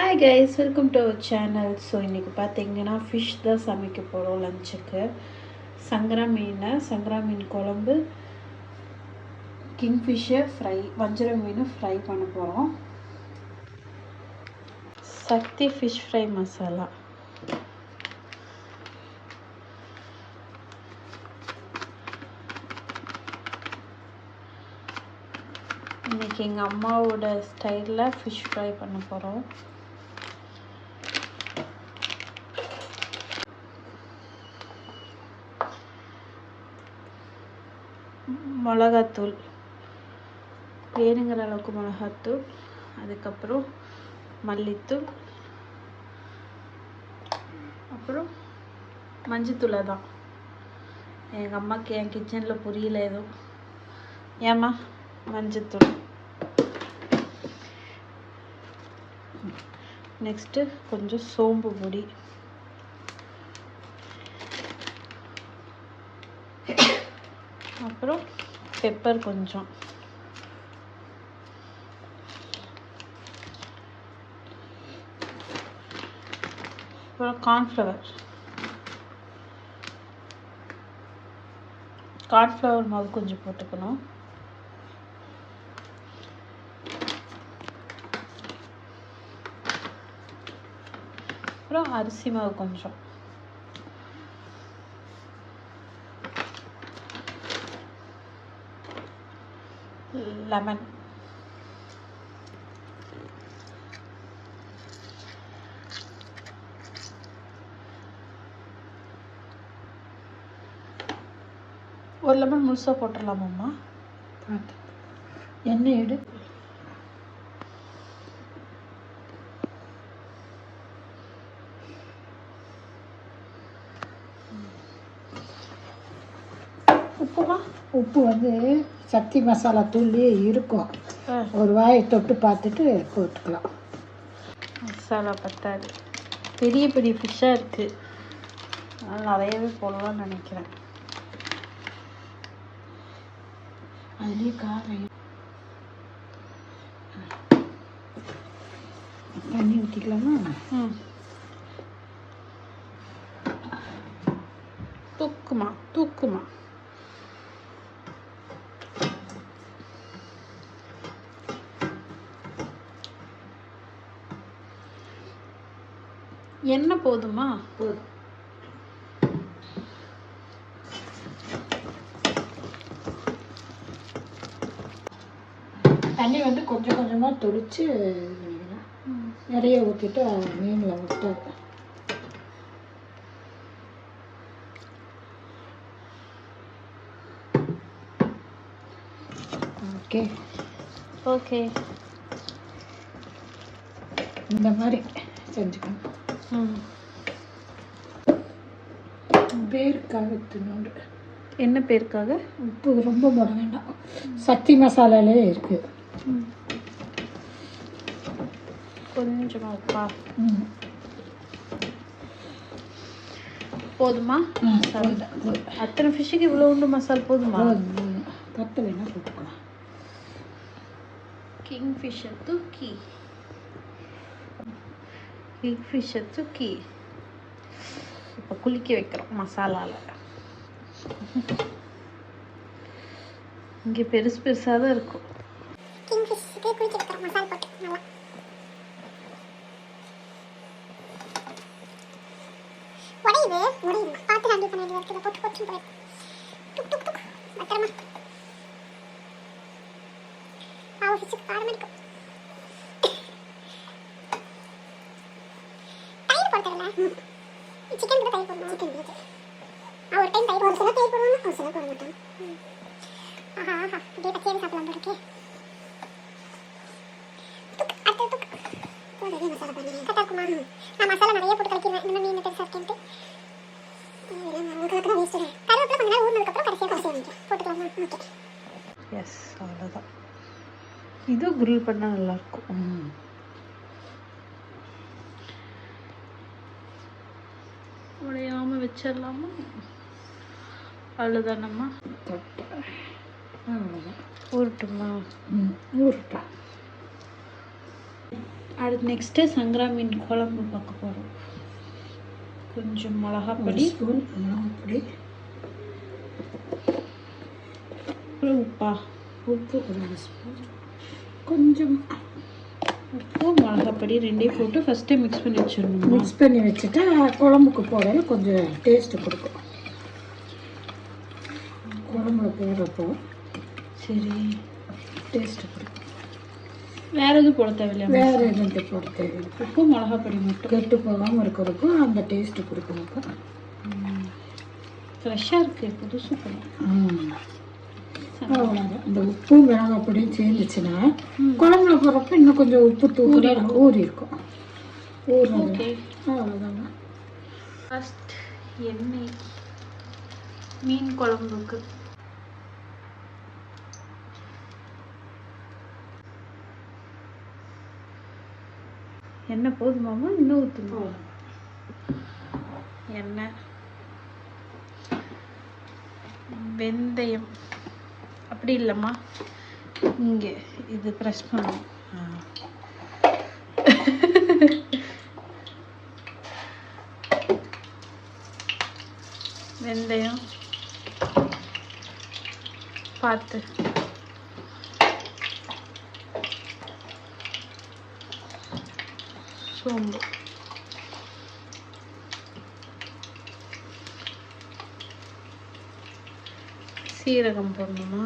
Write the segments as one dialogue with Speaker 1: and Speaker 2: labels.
Speaker 1: Hi guys, welcome to our channel. So இன்றைக்கி பார்த்தீங்கன்னா fish தான் சமைக்க போகிறோம் லஞ்சுக்கு. சங்கரா மீன் குழம்பு, கிங்ஃபிஷ்ஷை ஃப்ரை, வஞ்சரம் மீன் ஃப்ரை பண்ண போகிறோம். சக்தி ஃபிஷ் ஃப்ரை மசாலா. இன்றைக்கி எங்கள் அம்மாவோட ஸ்டைலில் ஃபிஷ் ஃப்ரை பண்ண போகிறோம். மிளகாத்தூள் வேணுங்கிற அளவுக்கு மிளகாத்தூள், அதுக்கப்புறம் மல்லித்தூள், அப்புறம் மஞ்சத்தூளை தான். எங்கள் அம்மாவுக்கு என் கிச்சனில் புரியல எதுவும். ஏம்மா மஞ்சத்தூள். நெக்ஸ்ட்டு கொஞ்சம் சோம்பு பொடி, அப்புறம் பெப்பர் கொஞ்சம், அப்புறம் கார்ன்ஃப்ளவர் மாவு கொஞ்சம் போட்டுக்கணும். அப்புறம் அரிசி மாவு கொஞ்சம், லெமன், ஒரு லெமன் முழுசாக போட்டுடலாமாம்மா? பார்த்து எண்ணெய் எடு.
Speaker 2: உப்பு வந்து சக்தி மசாலா தூள்லேயே இருக்கும். ஒரு வாயை தொட்டு பார்த்துட்டு போட்டுக்கலாம்.
Speaker 1: மசாலா பத்தாது, பெரிய பெரிய ஃபிஷ்ஷாக இருக்குது, அதனால் நிறையவே போடலாம்னு நினைக்கிறேன்.
Speaker 2: அதுலேயே காரம் தண்ணி ஊற்றிக்கலாமா?
Speaker 1: தூக்குமா. எண்ணெய் போதுமா?
Speaker 2: போதும். தண்ணி வந்து கொஞ்சம் கொஞ்சமாக தொளிச்சு நிறைய ஊற்றிட்டு மீனில் விட்டு.
Speaker 1: ஓகே
Speaker 2: இந்த மாதிரி செஞ்சுக்கணும். பேருக்காக தின்னோண்டு.
Speaker 1: என்ன பேருக்காக?
Speaker 2: உப்பு ரொம்ப போட வேண்டாம், சக்தி மசாலாலே இருக்குது.
Speaker 1: கொஞ்சமாக உப்பா போதுமா? அத்தனை ஃபிஷ்ஷுக்கு இவ்வளோ உண்டு மசாலா போதுமா?
Speaker 2: பத்து வேணால் போட்டுக்கலாம்.
Speaker 1: கிங்ஃபிஷ்ஷை தூக்கி இப்போ குளிக்க வைக்கிறோம் மசாலாவில். இங்கே பெருசு பெருசாக தான் இருக்கும்.
Speaker 3: சிக்கன் கூட தயிர் போடணும். ஒரு டைம் தயிர் ஒரு சில தயிர் போடுவாங்க, ஒரு சில போட மாட்டாங்க. ஆஹா அப்படியே பச்சையாக சாப்பிடலாம் இருக்கே. அடுத்து போடுறதே மசாலா பண்ணி கரெக்டாக இருக்குமா? நான் மசாலா நிறைய போட்டு கலக்கிடுவேன். இந்த மீன் பெருசாக இருக்கேன்ட்டு உங்களுக்கு தான் வேஸ்ட்டு. கருவேப்பிலை கொஞ்ச நாள் ஊறினதுக்கப்புறம் கடைசியாக குறைச்சி வாங்கிக்கலாம். போட்டுக்கலாமா? ஓகே.
Speaker 1: எஸ், அவ்வளோதான். இது கிரில் பண்ணால் நல்லாயிருக்கும். உடையாமல் வச்சிடலாமா? அவ்வளோதானம்மா.
Speaker 2: அவ்வளோதான்.
Speaker 1: ஊறட்டுமா?
Speaker 2: ஊறட்டா.
Speaker 1: அடுத்து நெக்ஸ்ட்டு சங்கரா மீன் குழம்பு பார்க்க போகிறோம். கொஞ்சம் மிளகாப்பொடி,
Speaker 2: ஸ்பூன் மிளகாப்பொடி,
Speaker 1: அப்புறம் உப்பா,
Speaker 2: உப்பு 1 ஸ்பூன், கொஞ்சம்
Speaker 1: உப்பு மிளகாப்பொடி ரெண்டையும் போட்டு ஃபஸ்ட்டே மிக்ஸ் பண்ணி வச்சிடணும்.
Speaker 2: மிக்ஸ் பண்ணி வச்சுட்டா குழம்புக்கு போடல கொஞ்சம் டேஸ்ட்டு கொடுக்கும். குழம்புல போடுறப்போ
Speaker 1: சரி,
Speaker 2: டேஸ்ட்டு கொடுக்கும்.
Speaker 1: வேறு எதுவும் போட தேவையில்லையா?
Speaker 2: வேறு எதுவும் போட தேவையில்லை.
Speaker 1: உப்பு மிளகாப்பொடி மட்டும்
Speaker 2: கெட்டு போகாமல் இருக்கிறதுக்கும் அந்த டேஸ்ட்டு கொடுக்கணுக்கா.
Speaker 1: ஃப்ரெஷ்ஷாக இருக்குது, புதுசு போல.
Speaker 2: அவ்வளோதான். இந்த உப்பு மிளகாப்பொடியும் சேர்ந்துச்சுன்னா குழம்புல போடுறப்ப இன்னும் கொஞ்சம் உப்பு தூக்கி ஊறி இருக்கும்.
Speaker 1: ஓகே,
Speaker 2: அவ்வளோதாங்க.
Speaker 1: ஃபஸ்ட் எண்ணெய் மீன் குழம்புக்கு. எண்ணெய் போதுமாமா? இன்னும் ஊற்றணும். எண்ணெய், வெந்தயம், அப்படி இல்லைம்மா, இங்கே இது ப்ரெஸ் பண்ணணும். வெந்தயம் பார்த்து, சோம்பு, சீரகம் போடணுமா?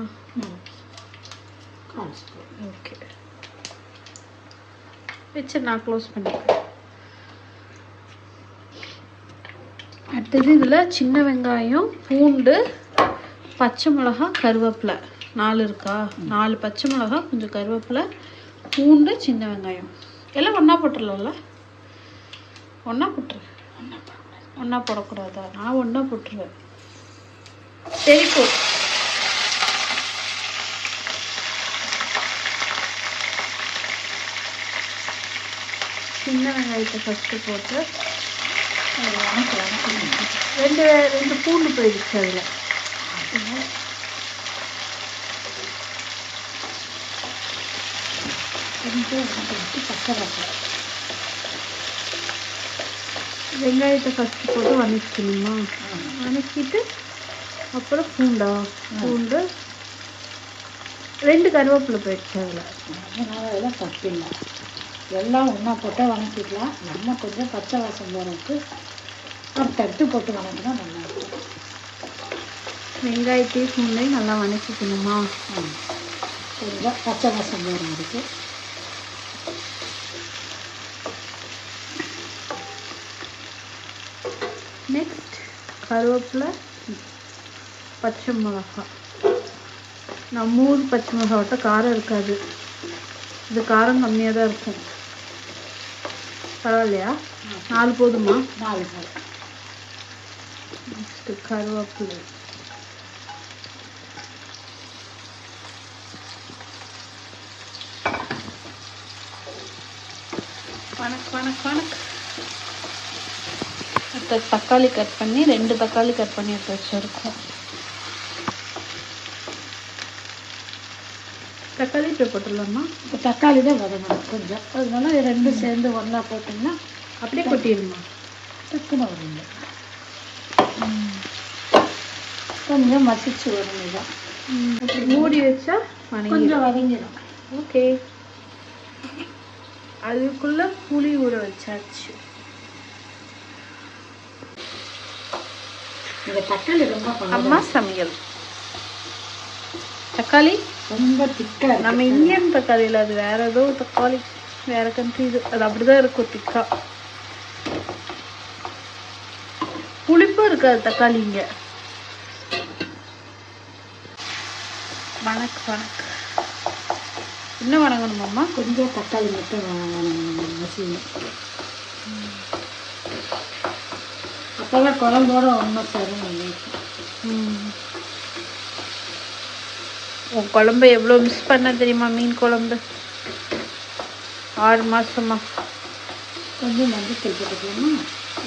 Speaker 1: ஓகே, வச்சு நான் க்ளோஸ் பண்ணிக்கிறேன். அடுத்தது இதில் சின்ன வெங்காயம், பூண்டு, பச்சை மிளகா, கருவேப்பிலை 4 இருக்கா? 4 பச்சை மிளகா, கொஞ்சம் கருவேப்பிலை, பூண்டு, சின்ன வெங்காயம் எல்லாம் ஒன்றா போட்டுடலாம்ல? ஒன்றா போட்டுரு. ஒன்றா போடக்கூடாதா? நான் ஒன்றா போட்டுருவேன். சரி போ. சின்ன வெங்காயத்தை ஃபஸ்ட்டு போட்டு ரெண்டு பூண்டு போயிடுச்சு அதில். வெங்காயத்தை ஃபஸ்ட்டு போட்டு வதக்கிக்கணுமா? வதக்கிட்டு அப்புறம் பூண்டு 2 கருவேப்பிலை போயிடுச்சு அதில்.
Speaker 2: அதெல்லாம் தப்பில்லை, எல்லாம் ஒன்றா போட்டால் வதக்கிக்கலாம். நம்ம கொஞ்சம் பச்சை வாசம் போகிறதுக்கு அடுத்தடுத்து போட்டு வதக்கினா நல்லாயிருக்கும்.
Speaker 1: வெங்காயத்தையும் பூண்டையும் நல்லா வதக்கிக்கணுமா?
Speaker 2: கொஞ்சம் பச்சை வாசம் போகிற வரைக்கும்.
Speaker 1: நெக்ஸ்ட் கருவேப்பிலை, பச்சை மிளகா. நம்ம ஊர் பச்சை மிளகாவிட்ட காரம் இருக்காது, இது காரம் கம்மியாக தான் இருக்கும். பரவாயில்லையா? 4 போதுமா?
Speaker 2: 4
Speaker 1: நெக்ஸ்ட்டு கருவேப்பிலை, வணக்கம். அடுத்த தக்காளி கட் பண்ணி 2 தக்காளி கட் பண்ணி எடுத்து வச்சுருக்கோம். தக்காளி இப்போ போட்டுடலாமா?
Speaker 2: இப்போ தக்காளி தான் வதங்கணும் கொஞ்சம், அதனால 2 சேர்ந்து ஒன்றா போட்டிங்கன்னா
Speaker 1: அப்படியே கொட்டிடுமா?
Speaker 2: டக்குன்னு வருங்க. கொஞ்சம் மசிச்சு வரும். இதான்
Speaker 1: மூடி வச்சா
Speaker 2: கொஞ்சம் வதங்கிடும்.
Speaker 1: ஓகே, அதுக்குள்ள புளி ஊற வச்சாச்சு.
Speaker 2: இந்த தக்காளி ரொம்ப
Speaker 1: அம்மா சமையல். தக்காளி
Speaker 2: ரொம்ப திக்காக,
Speaker 1: நம்ம இந்தியன் தக்காளி இல்லை, அது வேற ஏதோ தக்காளி, வேற கண்ட்ரி இது, அது அப்படிதான் இருக்கும் திக்கா. புளிப்பும் இருக்காது தக்காளி இங்க. வணக்கம். இன்னும் வணங்கணுமாம்மா?
Speaker 2: கொஞ்சம் தக்காளி மட்டும் மசியணும். அப்போதான் குழம்போட ஒன்றும் தரும்.
Speaker 1: உன் குழம்பு எவ்வளோ மிஸ் பண்ண தெரியுமா? மீன் குழம்பு 6 மாசமா.
Speaker 2: கொஞ்சம் மஞ்சள் போட்டுக்கலாமா?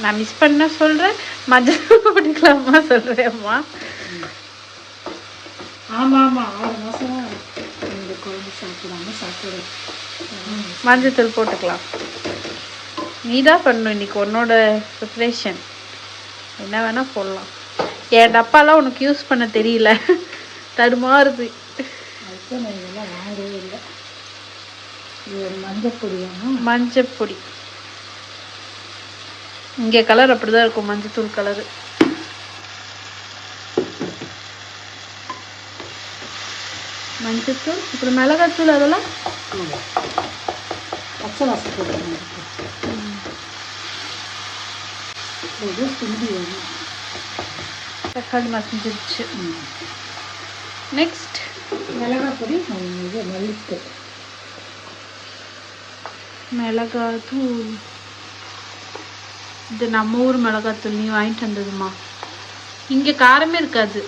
Speaker 1: நான் மிஸ் பண்ண சொல்கிறேன், மஞ்சள் போட்டுக்கலாமா சொல்கிறேம்மா?
Speaker 2: ஆமாம் 6 மாதம் இந்த குழம்பு சாப்பிடாம சாப்பிடுறேன்.
Speaker 1: மஞ்சத்தூள் போட்டுக்கலாம். நீ தான் பண்ணணும் இன்னைக்கு உன்னோட ப்ரிப்ரேஷன். என்ன வேணால் போடலாம். என் டப்பாலாம் உனக்கு யூஸ் பண்ண தெரியல, தடுமாறுது.
Speaker 2: அதுக்கு நான் இதெல்லாம் வாங்கவே இல்லை. இது ஒரு மஞ்சப்பொடி வேணும்.
Speaker 1: மஞ்சப்பொடி இங்கே கலர் அப்படிதான் இருக்கும், மஞ்சத்தூள் கலரு. மஞ்சத்தூள், அப்புறம் மிளகாத்தூள், அதெல்லாம்
Speaker 2: பச்சை வாசம் போட்டு சிந்தி வேணும்.
Speaker 1: தக்காளி மசிஞ்சிருச்சு. நெக்ஸ்ட்
Speaker 2: மிளகாய் பொடி, இது மல்லித்தூள்.
Speaker 1: மிளகாத்தூள் இது நம்ம ஊர் மிளகாத்தூள், நீ வாங்கிட்டு வந்ததுமா. இங்கே காரமே இருக்காது.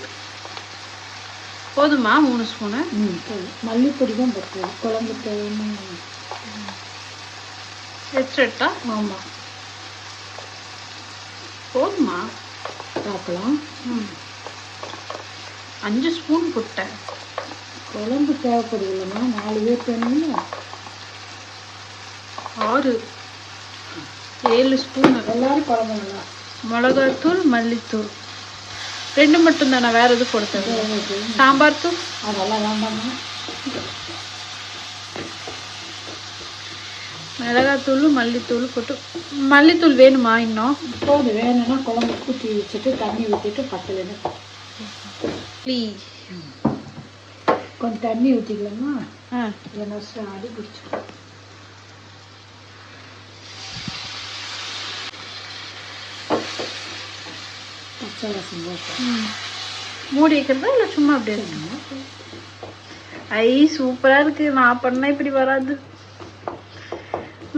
Speaker 1: போதுமா 3 ஸ்பூனு?
Speaker 2: மல்லிப்பொடி தான் போட்டு குழம்பு தேவைன்னு
Speaker 1: எடுத்துட்டா.
Speaker 2: ஆமாம்,
Speaker 1: போதுமா?
Speaker 2: பார்க்கலாம்.
Speaker 1: 5 ஸ்பூன் போட்டேன்.
Speaker 2: குழம்பு தேவைப்படுதுல்லம்மா, 4 பேர் வேணும்னு
Speaker 1: 6 7 ஸ்பூனு.
Speaker 2: எல்லாரும் குழம்பு நல்லா.
Speaker 1: மிளகாத்தூள், மல்லித்தூள் 2 மட்டும் தானே, வேற எதுவும் கொடுத்தது? சாம்பார் தூள்
Speaker 2: அதெல்லாம் வேண்டாமா?
Speaker 1: மிளகாத்தூள், மல்லித்தூள் போட்டு. மல்லித்தூள் வேணுமா இன்னும்?
Speaker 2: இப்போது வேணும்னா குழம்பு ஊற்றி வச்சுட்டு தண்ணி ஊற்றிட்டு பத்தலைன்னு
Speaker 1: ப்ளீஸ்
Speaker 2: கொஞ்சம் தண்ணி ஊற்றிக்கலாமா?
Speaker 1: ஆ,
Speaker 2: என்ன அடி பிடிச்சிடும். பச்சை வாசம் போட்டு
Speaker 1: மூடி வைக்கிறதா இல்லை சும்மா அப்படியே இருக்குமா? ஐ சூப்பராக இருக்கு. நான் பண்ணால் இப்படி வராது.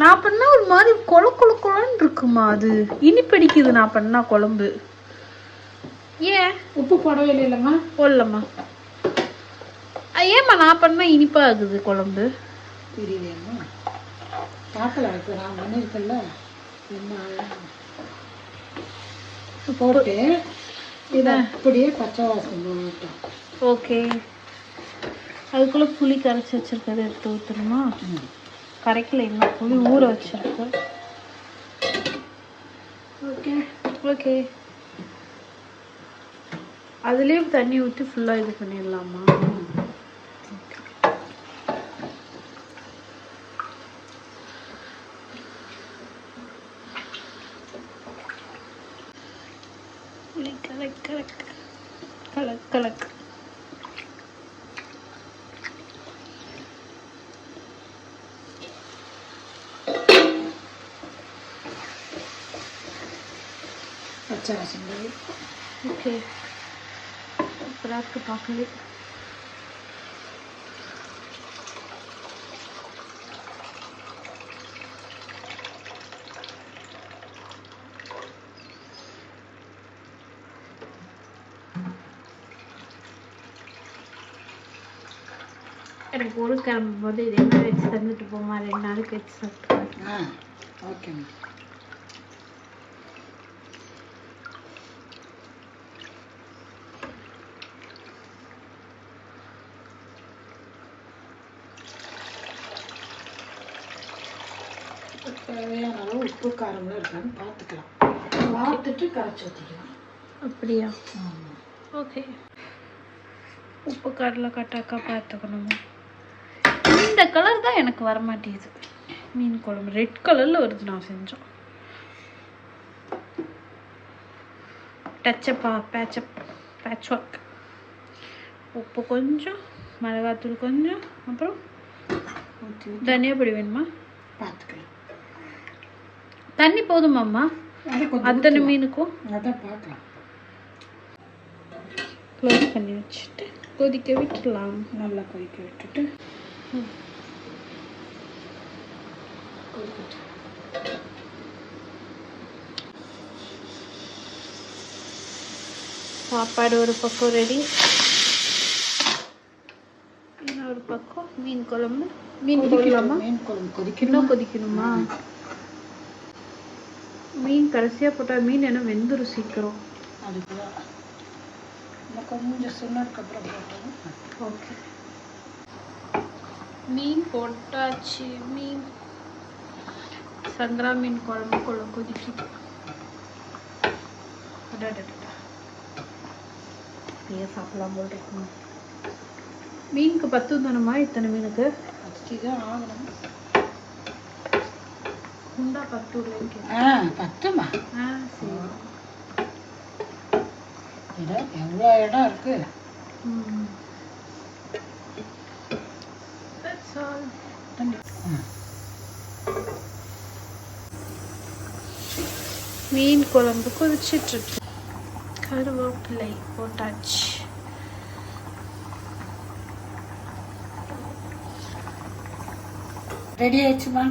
Speaker 1: நான் பண்ணால் ஒரு மாதிரி கொழன்னு இருக்குமா, அது இனிப்படிக்குது. நான் பண்ணா குழம்பு ஏன்
Speaker 2: உப்பு போடவே இல்லைல்லம்மா?
Speaker 1: போடலம்மா. ஏம்மா நான் பண்ணால் இனிப்பாக ஆகுது குழம்பு?
Speaker 2: தெரியலையம்மா, பார்க்கலாம். இப்போ நான் பண்ணியிருக்கேன்ல, என்ன போட்டு இதை அப்படியே பச்சை வாசம் போட்டோம்.
Speaker 1: ஓகே, அதுக்குள்ளே புளி கரைச்சி வச்சிருக்கதை எடுத்து ஊற்றணுமா? கரைக்கல, இன்னும் புளி ஊற வச்சிருக்கேன்.
Speaker 2: ஓகே
Speaker 1: ஓகே, அதுலேயே தண்ணி ஊற்றி ஃபுல்லாக இது பண்ணிடலாமா? புளி கலக்கு.
Speaker 2: பச்சை வாசம் போய்
Speaker 1: ஓகே, சூப்பராக இருக்கு பார்க்கவே. எனக்கு ஒரு கிளம்பும் போது இதே மாதிரி வச்சு தந்துட்டு போமா, 2 நாளைக்கு வச்சு சாப்பிட்டு.
Speaker 2: ஓகேம்மா. தேவையான அளவு உப்பு காரம்லாம் இருக்கான்னு பார்த்துக்கலாம். பார்த்துட்டு கரைச்சி ஊற்றிக்கலாம்.
Speaker 1: அப்படியா?
Speaker 2: ஆமாம்.
Speaker 1: ஓகே, உப்பு காரில் கட்டாக்கா பார்த்துக்கணுமா? இந்த கலர் தான் எனக்கு வரமாட்டேங்குது. மீன் குழம்பு ரெட் கலரில் வருது. நான் செஞ்சோம் பேட்ச் ஒர்க். உப்பு கொஞ்சம், மிளகாத்தூள் கொஞ்சம், அப்புறம் தனியா பொடி வேணுமா?
Speaker 2: பார்த்துக்கலாம்.
Speaker 1: தண்ணி போதுமாம்மா அத்தனை மீனுக்கும்?
Speaker 2: அதான் பார்க்கலாம்.
Speaker 1: க்ளோஸ் பண்ணி வச்சுட்டு கொதிக்க விட்டுடலாம்.
Speaker 2: நல்லா கொதிக்க விட்டுட்டு
Speaker 1: சாப்பாடு ஒரு பக்கம் ரெடி, இன்னொரு பக்கம் மீன் குழம்பு. மீன் போடலாமா?
Speaker 2: மீன் குழம்பு கொதிக்கணும்.
Speaker 1: இன்னும் கொதிக்கணுமா? மீன் கடைசியாக போட்டால் மீன் என்ன வெந்துடும் சீக்கிரம்.
Speaker 2: அதுக்குதான் கொஞ்சம் சொன்னதுக்கப்புறம் போட்டோம்.
Speaker 1: ஓகே, மீன் போட்டாச்சு. மீன் சங்கரா மீன் குழம்பு கொதிக்குது. சாப்பிடலாம் போல் இருக்கு. மீனுக்கு 10 தானம்மா? இத்தனை மீனுக்கு
Speaker 2: 10 தான் ஆகணும்.
Speaker 1: குண்டா 10
Speaker 2: 10மா?
Speaker 1: சரி.
Speaker 2: எவ்வளோ இடம் இருக்கு.
Speaker 1: மீன் குழம்பு கொதிச்சிட்டு இருக்கு. கருவேப்பிலை போட்டாச்சு.
Speaker 2: ரெடி ஆயிடுச்சுமா?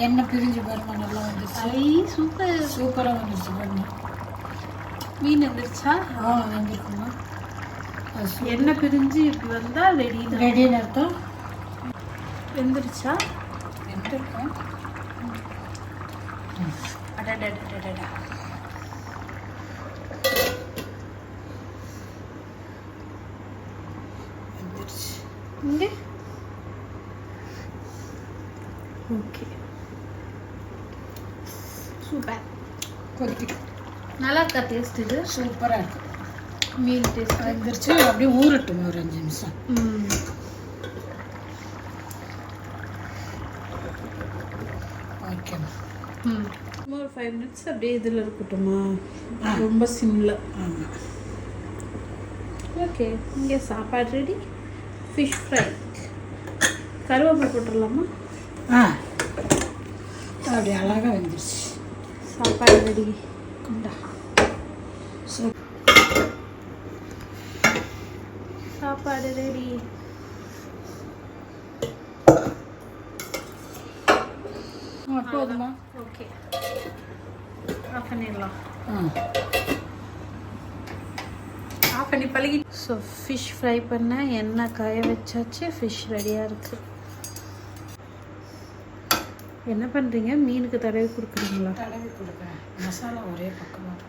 Speaker 2: எண்ணெய் பிரிஞ்சு பாருமா, நல்லா வந்துருச்சு.
Speaker 1: சூப்பர்.
Speaker 2: சூப்பராக வந்துருச்சு பாருங்க.
Speaker 1: மீன் வந்துருச்சா?
Speaker 2: வந்துருக்குமா.
Speaker 1: எண்ணெய் பிரிஞ்சு இப்படி வந்தா
Speaker 2: ரெடின்னு அர்த்தம்.
Speaker 1: வெந்துருச்சா?
Speaker 2: வெந்திருக்கோம்.
Speaker 1: அடடடடடா.
Speaker 2: வெந்துருச்சு.
Speaker 1: இங்கே ஓகே. சூப்பர்.
Speaker 2: கொதிக்கிட்டு
Speaker 1: நல்லா இருக்கா டேஸ்ட்? இது
Speaker 2: சூப்பராக இருக்கு.
Speaker 1: மீன் டேஸ்ட்
Speaker 2: வந்துருச்சு. அப்படியே ஊறட்டும் ஒரு 5 நிமிஷம். ஓகேம்மா.
Speaker 1: ஒரு 5 மினிட்ஸ் அப்படியே இதில் இருக்கட்டுமா? ரொம்ப சிம்மில். ஓகே. இங்கே சாப்பாடு ரெடி. Fish fry. கருவேப்பிலை போட்டுடலாமா?
Speaker 2: அப்படி அழகாக வந்துருச்சு.
Speaker 1: சாப்பாடு ரெடி. குண்டா சாப்பாடு ரெடி.
Speaker 2: போதுமா?
Speaker 1: ஓகே. ஆஃப் பண்ணிடலாம். ஆஃப் பண்ணி பழகி. ஸோ ஃபிஷ் ஃப்ரை பண்ண எண்ணெய் காய வச்சாச்சு. ஃபிஷ் ரெடியாக இருக்குது. என்ன பண்ணுறீங்க? மீனுக்கு தடவி கொடுக்குறீங்களா?
Speaker 2: தடவி கொடுக்குறேன். மசாலா ஒரே பக்கமாக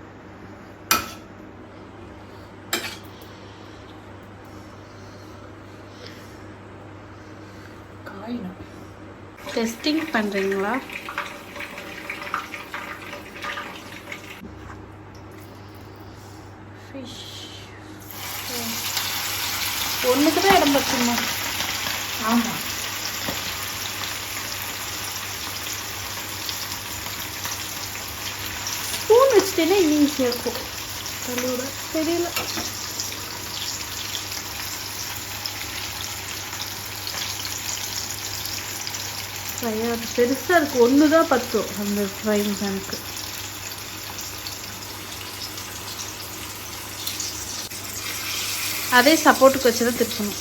Speaker 2: காயணும்.
Speaker 1: டெஸ்டிங் பண்ணுறீங்களா? ஃபிஷ் ஒன்றுக்கு தான் இடம் பத்துமா?
Speaker 2: ஆமாம்.
Speaker 1: ஸ்பூன் வச்சுட்டேன்னா இன்னும் ஈஸியாக இருக்கும். தள்ளூட தெரியல. அது பெருசாக இருக்குது. ஒன்று தான் பத்தும் அந்த ஃப்ரைங் பேனுக்கு. அதே சப்போர்ட்டுக்கு வச்சு தான் திருப்பணும்.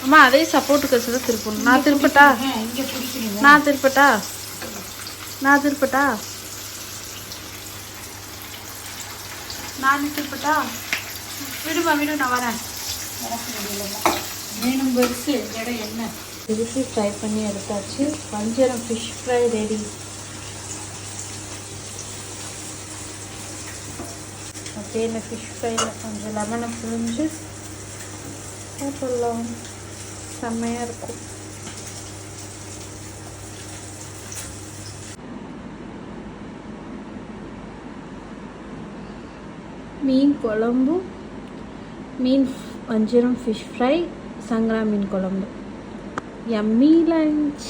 Speaker 1: அம்மா அதே சப்போர்ட்டுக்கு வச்சு தான் திருப்பணும். நான் திருப்பட்டா? நான் திருப்பட்டா? நான் திருப்பட்டா? நான் திருப்பட்டா? விடுமா விடு, நான் வரேன்.
Speaker 2: மீனும் பெருசு, இடம் என்ன
Speaker 1: திருப்பி ஃப்ரை பண்ணி எடுத்தாச்சு. வஞ்சரம் ஃபிஷ் ஃப்ரை ரெடி. அப்படியே இந்த ஃபிஷ் ஃப்ரையில் கொஞ்சம் லெமனை புழிஞ்சு சாப்பிடலாம். செம்மையாக இருக்கும். மீன் குழம்பு, மீன் வஞ்சரம் ஃபிஷ் ஃப்ரை, சங்கரா மீன் குழம்பு. Yummy lunch.